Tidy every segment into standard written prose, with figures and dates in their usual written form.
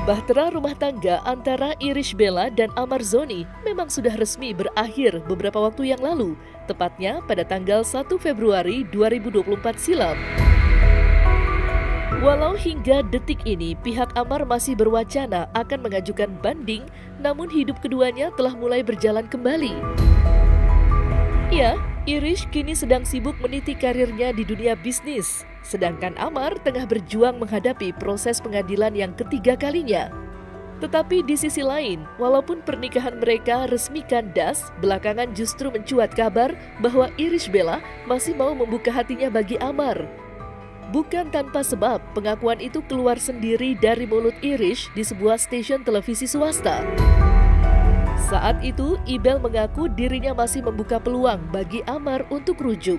Bahtera rumah tangga antara Irish Bella dan Amar Zoni memang sudah resmi berakhir beberapa waktu yang lalu, tepatnya pada tanggal 1 Februari 2024 silam. Walau hingga detik ini pihak Amar masih berwacana akan mengajukan banding, namun hidup keduanya telah mulai berjalan kembali. Ya, Irish kini sedang sibuk meniti karirnya di dunia bisnis. Sedangkan Amar tengah berjuang menghadapi proses pengadilan yang ketiga kalinya. Tetapi di sisi lain, walaupun pernikahan mereka resmi kandas, belakangan justru mencuat kabar bahwa Irish Bella masih mau membuka hatinya bagi Amar. Bukan tanpa sebab, pengakuan itu keluar sendiri dari mulut Irish di sebuah stasiun televisi swasta. Saat itu, Ibel mengaku dirinya masih membuka peluang bagi Amar untuk rujuk.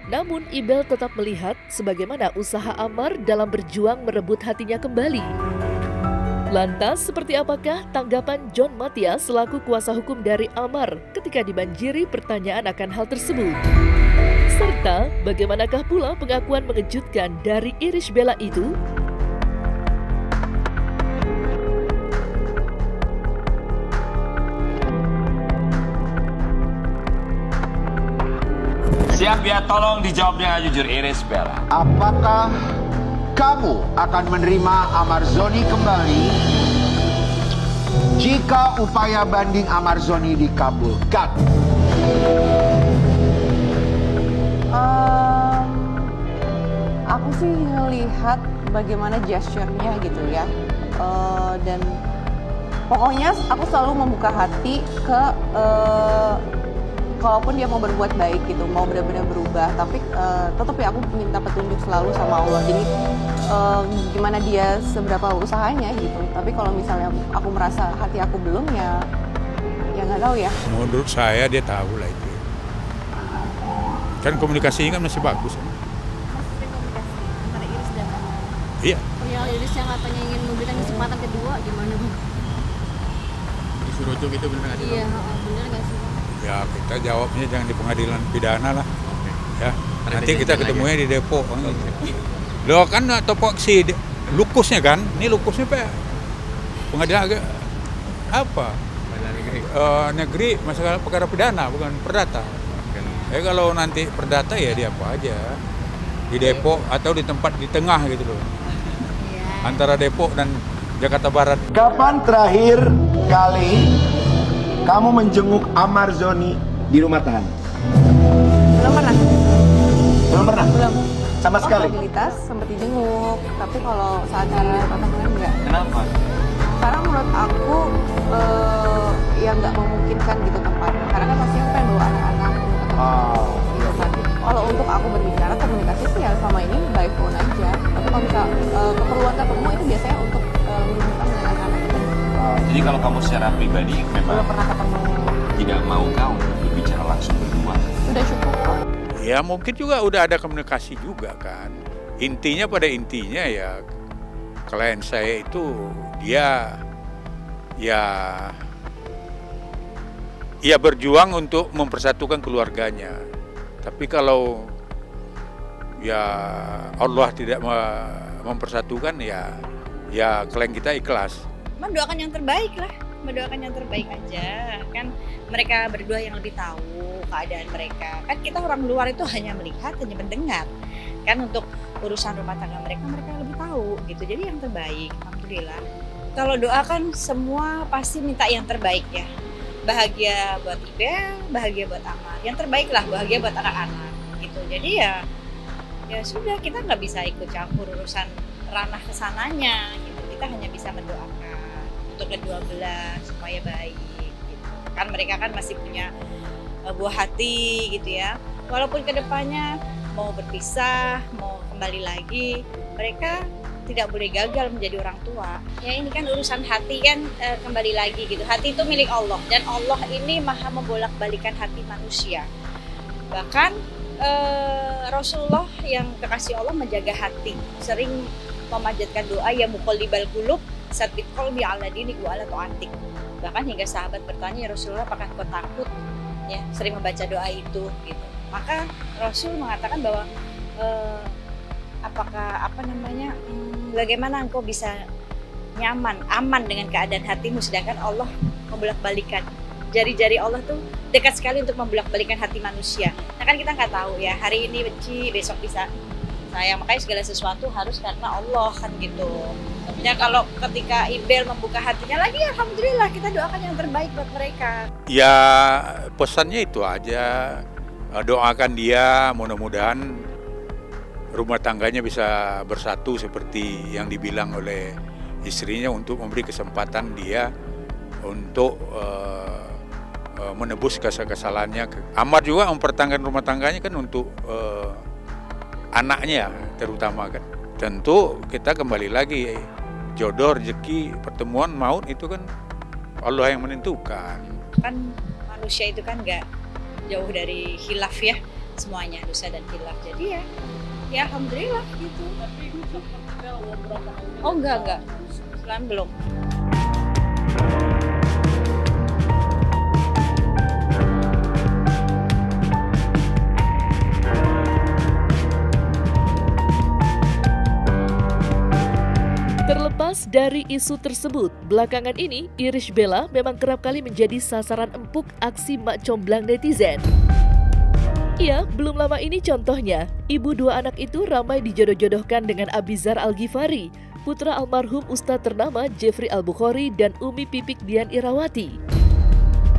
Namun Ibel tetap melihat sebagaimana usaha Amar dalam berjuang merebut hatinya kembali. Lantas, seperti apakah tanggapan John Matias selaku kuasa hukum dari Amar ketika dibanjiri pertanyaan akan hal tersebut? Serta, bagaimanakah pula pengakuan mengejutkan dari Irish Bella itu? Siap ya, tolong dijawab dengan jujur, Irish Bella. Apakah kamu akan menerima Amar Zoni kembali jika upaya banding Amar Zoni dikabulkan? Aku sih ngelihat bagaimana gesture-nya gitu ya. Dan pokoknya aku selalu membuka hati ke kalaupun dia mau berbuat baik gitu, mau benar-benar berubah, tapi tetap ya aku minta petunjuk selalu sama Allah. Jadi gimana dia seberapa usahanya gitu. Tapi kalau misalnya aku merasa hati aku belum, ya nggak tahu ya. Menurut saya dia tahu lah itu. Kan komunikasinya kan masih bagus. Maksudnya komunikasi antara Irish dan Amar. Iya. Ya Irish yang katanya ingin memberikan kesempatan kedua, gimana Bang? Disuruh rujuk itu benar nggak sih? Iya, benar nggak sih? Ya kita jawabnya jangan di pengadilan pidana lah. Ya. Nanti kita ketemunya di Depok. Loh kan topoksi lukusnya kan? Ini lukusnya Pak. Pengadilan apa? Negeri masalah perkara pidana bukan perdata. Kalau nanti perdata ya di apa aja. Di Depok atau di tempat di tengah gitu loh. Antara Depok dan Jakarta Barat. Kapan terakhir kali kamu menjenguk Amar Zoni di rumah tahanan? Belum pernah. Belum pernah? Belum. Sama sekali? Mobilitas sempat dijenguk, tapi kalau saat di apartemen enggak. Kenapa? Karena menurut aku ya nggak memungkinkan gitu tempatnya. Karena kan pasti aku pengen bawa anak-anak untuk ketemu. Gitu kan. Kalau untuk aku berbicara komunikasi sih ya sama ini by phone aja. Tapi kalau misal keperluan ketemu itu biasanya untuk berbincang dengan anak-anak itu. Jadi kalau kamu secara pribadi memang Belum pernah ketemu. tidak mau kau berbicara langsung berdua. Sudah cukup. Ya mungkin juga udah ada komunikasi juga kan. Intinya pada intinya ya klien saya itu dia berjuang untuk mempersatukan keluarganya. Tapi kalau ya Allah tidak mempersatukan ya klien kita ikhlas. Mendoakan yang terbaik lah, mendoakan yang terbaik aja. Kan mereka berdua yang lebih tahu keadaan mereka. Kan kita orang luar itu hanya melihat, hanya mendengar. Kan untuk urusan rumah tangga mereka lebih tahu gitu. Jadi yang terbaik, alhamdulillah. Kalau doa kan semua pasti minta yang terbaik ya. Bahagia buat Ibel, bahagia buat Amar. Yang terbaik lah, bahagia buat anak-anak gitu. Jadi ya sudah, kita nggak bisa ikut campur urusan ranah kesananya gitu. Kita hanya bisa mendoakan untuk kedua belah supaya baik gitu. Kan mereka kan masih punya buah hati gitu ya. Walaupun kedepannya mau berpisah, mau kembali lagi, mereka tidak boleh gagal menjadi orang tua. Ya ini kan urusan hati kan, kembali lagi gitu. Hati itu milik Allah dan Allah ini maha membolak-balikan hati manusia. Bahkan Rasulullah yang kekasih Allah menjaga hati, sering memanjatkan doa ya muqallibal qulub, Sabbit qalbi ala dinik wa ala ta'atik. Bahkan hingga sahabat bertanya, ya Rasulullah, apakah kau takut? Ya, sering membaca doa itu gitu. Maka Rasul mengatakan bahwa bagaimana engkau bisa nyaman, aman dengan keadaan hatimu, sedangkan Allah membolak-balikan. Jari-jari Allah tuh dekat sekali untuk membolak-balikan hati manusia. Nah kan kita nggak tahu ya, hari ini benci, besok bisa sayang. Makanya segala sesuatu harus karena Allah kan gitu. Ya kalau ketika Ibel membuka hatinya lagi, alhamdulillah kita doakan yang terbaik buat mereka. Ya pesannya itu aja, doakan dia, mudah-mudahan rumah tangganya bisa bersatu seperti yang dibilang oleh istrinya, untuk memberi kesempatan dia untuk menebus kesalahannya. Amar juga mempertahankan rumah tangganya kan untuk anaknya terutama kan. Tentu kita kembali lagi, jodoh, rezeki, pertemuan, maut itu kan Allah yang menentukan. Kan manusia itu kan nggak jauh dari khilaf ya, semuanya dosa dan khilaf. Jadi ya alhamdulillah gitu. Oh enggak. Islam belum. Terlepas dari isu tersebut, belakangan ini Irish Bella memang kerap kali menjadi sasaran empuk aksi mak comblang netizen. Ya, belum lama ini contohnya, ibu dua anak itu ramai dijodoh-jodohkan dengan Abizar Al-Ghifari, putra almarhum Ustadz ternama Jeffrey Al-Bukhari dan Umi Pipik Dian Irawati.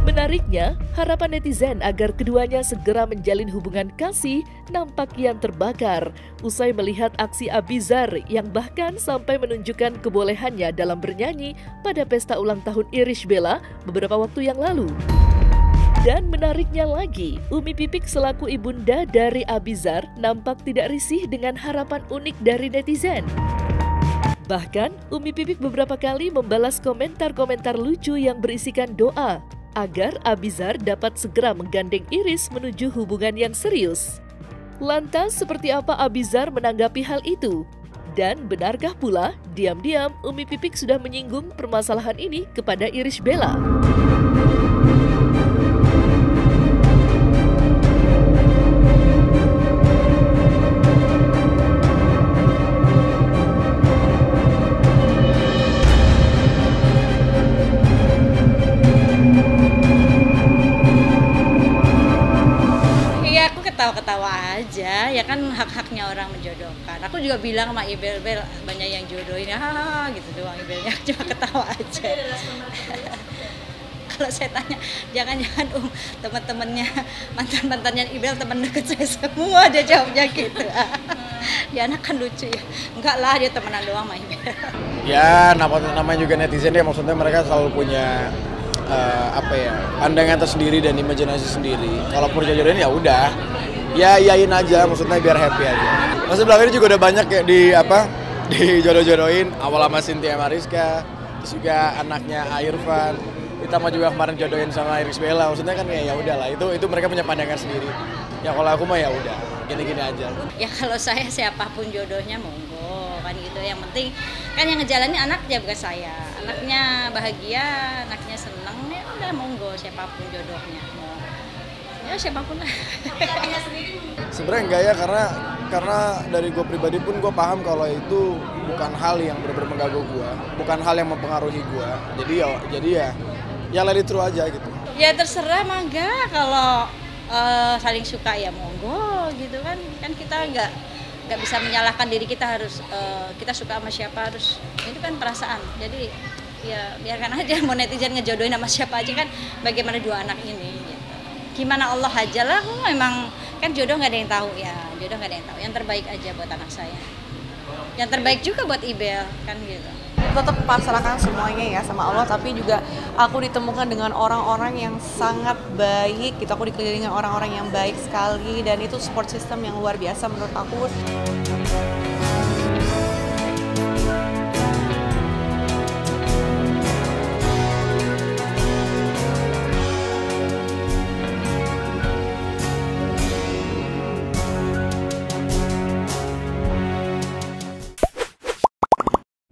Menariknya, harapan netizen agar keduanya segera menjalin hubungan kasih nampak kian terbakar usai melihat aksi Abizar yang bahkan sampai menunjukkan kebolehannya dalam bernyanyi pada pesta ulang tahun Irish Bella beberapa waktu yang lalu. Dan menariknya lagi, Umi Pipik selaku ibunda dari Abizar nampak tidak risih dengan harapan unik dari netizen. Bahkan, Umi Pipik beberapa kali membalas komentar-komentar lucu yang berisikan doa agar Abizar dapat segera menggandeng Iris menuju hubungan yang serius. Lantas, seperti apa Abizar menanggapi hal itu? Dan benarkah pula, diam-diam Umi Pipik sudah menyinggung permasalahan ini kepada Irish Bella? Ketawa-ketawa aja, ya kan hak-haknya orang menjodohkan. Aku juga bilang sama Ibel, banyak yang jodohin, hahaha gitu doang Ibelnya, cuma ketawa aja. Kalau saya tanya, jangan-jangan teman-temannya, mantan-mantannya Ibel teman deket saya semua, dia jawabnya gitu. Dia anak kan lucu ya, enggak lah dia temenan doang sama Ibel. Ya namanya juga netizen ya, maksudnya mereka selalu punya pandangan tersendiri dan imajinasi sendiri. Kalau perjodohan ya udah, ya iyain aja, maksudnya biar happy aja. Masa belakang ini juga udah banyak ya dijodoh-jodohin, awal sama Cynthia Mariska, terus juga anaknya Irfan, ditambah juga kemarin jodohin sama Irish Bella. Maksudnya kan ya udahlah, itu mereka punya pandangan sendiri. Ya kalau aku mah ya udah, gini-gini aja. Ya kalau saya siapapun jodohnya monggo kan gitu. Yang penting kan yang ngejalanin anaknya bukan saya. Anaknya bahagia, anaknya senang, ya udah monggo siapapun jodohnya. Ya siapapun lah. Sebenarnya enggak ya, karena dari gue pribadi pun gue paham kalau itu bukan hal yang benar-benar mengganggu gue, bukan hal yang mempengaruhi gue. Jadi ya let it through aja gitu. Ya terserah mangga, kalau saling suka ya monggo gitu kan. Kan kita nggak bisa menyalahkan diri kita, harus kita suka sama siapa, harus itu kan perasaan. Jadi ya biarkan aja, mau netizen ngejodohin sama siapa aja kan, bagaimana dua anak ini gitu. Gimana Allah aja lah, memang kan jodoh nggak ada yang tahu ya, jodoh nggak ada yang tahu. Yang terbaik aja buat anak saya, yang terbaik juga buat Ibel kan gitu. Tetap pasrahkan semuanya ya sama Allah, tapi juga aku ditemukan dengan orang-orang yang sangat baik gitu. Aku dikelilingi dengan orang-orang yang baik sekali, dan itu support system yang luar biasa menurut aku.